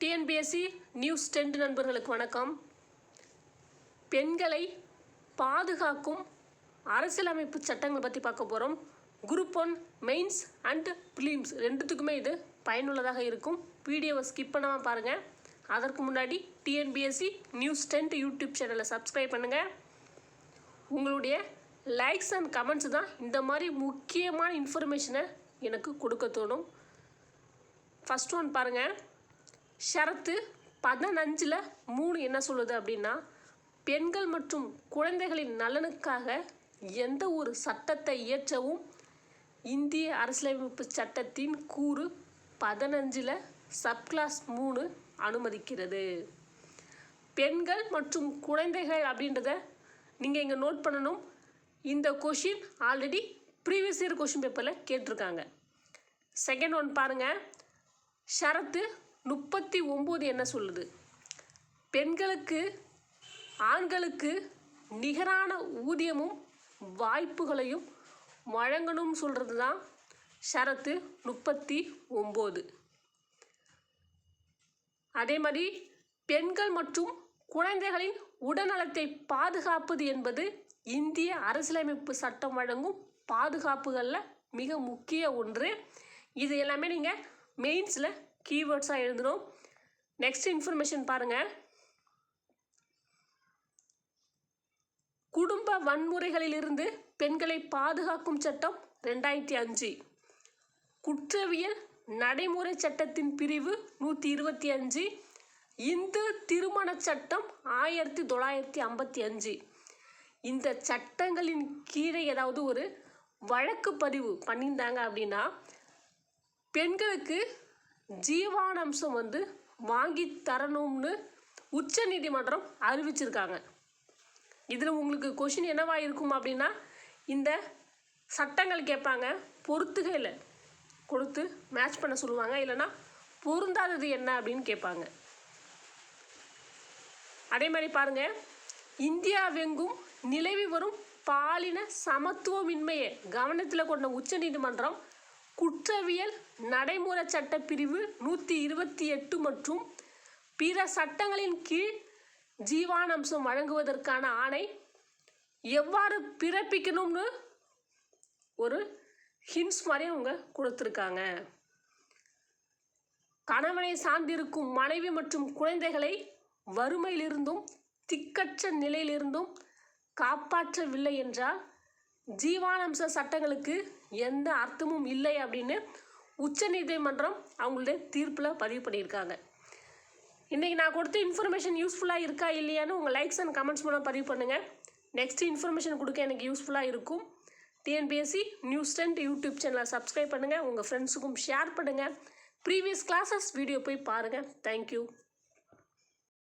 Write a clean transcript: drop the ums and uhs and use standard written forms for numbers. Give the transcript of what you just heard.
TNPSC news 10 நண்பர்களுக்கு வணக்கம். பெண்களை பாதுகாக்கும் அரசியலமைப்பு சட்டங்களை பற்றி பார்க்க போகிறோம். குரூப் 1 மெயின்ஸ் அண்ட் ப்ரிலிம்ஸ் ரெண்டுத்துக்குமே இது பயனுள்ளதாக இருக்கும். வீடியோவை ஸ்கிப் பண்ணாமல் பாருங்கள். அதற்கு முன்னாடி டிஎன்பிஎஸ்சி நியூஸ் 10 யூடியூப் சேனலை சப்ஸ்கிரைப் பண்ணுங்கள். உங்களுடைய லைக்ஸ் அண்ட் கமெண்ட்ஸ் தான் இந்த மாதிரி முக்கியமான இன்ஃபர்மேஷனை எனக்கு கொடுக்க தோணும். ஃபஸ்ட் ஒன் பாருங்கள். ஷரத்து 15(3) என்ன சொல்லுது அப்படின்னா, பெண்கள் மற்றும் குழந்தைகளின் நலனுக்காக எந்த ஒரு சட்டத்தை இயற்றவும் இந்திய அரசியலமைப்பு சட்டத்தின் கூறு 15 சப்கிளாஸ் 3 அனுமதிக்கிறது. பெண்கள் மற்றும் குழந்தைகள் அப்படின்றத நீங்கள் இங்கே நோட் பண்ணணும். இந்த question already previous year question பேப்பரில் கேட்டிருக்காங்க. செகண்ட் ஒன் பாருங்கள். ஷரத்து 39 என்ன சொல்லுது? பெண்களுக்கு ஆண்களுக்கு நிகரான ஊதியமும் வாய்ப்புகளையும் வழங்கணும்னு சொல்கிறது தான் ஷரத்து 39. அதே மாதிரி பெண்கள் மற்றும் குழந்தைகளின் உடல்நலத்தை பாதுகாப்பது என்பது இந்திய அரசியலமைப்பு சட்டம் வழங்கும் பாதுகாப்புகளில் மிக முக்கிய ஒன்று. இது எல்லாமே நீங்கள் மெயின்ஸில் கீவேர்ட்ஸாக எழுதணும். நெக்ஸ்ட் இன்ஃபர்மேஷன் பாருங்கள். குடும்ப வன்முறைகளிலிருந்து பெண்களை பாதுகாக்கும் சட்டம் 2005. குற்றவியல் நடைமுறை சட்டத்தின் பிரிவு 125. இந்து திருமண சட்டம் 1955. இந்த சட்டங்களின் கீழே ஏதாவது ஒரு வழக்கு பதிவு பண்ணியிருந்தாங்க அப்படின்னா பெண்களுக்கு ஜீவானம்சம் வாங்கி தரணும்னு உச்ச நீதிமன்றம் அறிவிச்சிருக்காங்க. இதில் உங்களுக்கு கொஷின் என்னவா இருக்கும் அப்படின்னா, இந்த சட்டங்கள் கேட்பாங்க, பொறுத்துகையில் கொடுத்து மேட்ச் பண்ண சொல்லுவாங்க, இல்லைன்னா பொருந்தாதது என்ன அப்படின்னு கேட்பாங்க. அதே மாதிரி பாருங்கள். இந்தியாவெங்கும் நிலவி வரும் பாலின சமத்துவமின்மையை கவனத்தில் கொண்ட உச்ச நீதிமன்றம் குற்றவியல் நடைமுறை சட்ட பிரிவு 128 மற்றும் பிற சட்டங்களின் கீழ் ஜீவானம்சம் வழங்குவதற்கான ஆணை எவ்வாறு பிறப்பிக்கணும்னு ஒரு ஹிண்ட்ஸ் மாதிரி அவங்க கொடுத்துருக்காங்க. கணவனை சார்ந்திருக்கும் மனைவி மற்றும் குழந்தைகளை வறுமையிலிருந்தும் திக்கற்ற நிலையிலிருந்தும் காப்பாற்றவில்லை என்றால் ஜீவானம்ச சட்டங்களுக்கு எந்த அர்த்தமும் இல்லை அப்படின்னு உச்ச நீதிமன்றம் அவங்களுடைய தீர்ப்பில் பதிவு பண்ணியிருக்காங்க. இன்றைக்கி நான் கொடுத்த இன்ஃபர்மேஷன் யூஸ்ஃபுல்லாக இருக்கா இல்லையான்னு உங்கள் லைக்ஸ் அண்ட் கமெண்ட்ஸ் மூலம் பதிவு பண்ணுங்கள். நெக்ஸ்ட் இன்ஃபர்மேஷன் கொடுக்க எனக்கு யூஸ்ஃபுல்லாக இருக்கும். டிஎன்பிஎஸ்சி நியூஸ் 10 யூடியூப் சேனலை சப்ஸ்கிரைப் பண்ணுங்கள். உங்கள் ஃப்ரெண்ட்ஸுக்கும் ஷேர் பண்ணுங்கள். ப்ரீவியஸ் கிளாஸஸ் வீடியோ போய் பாருங்கள். தேங்க்யூ.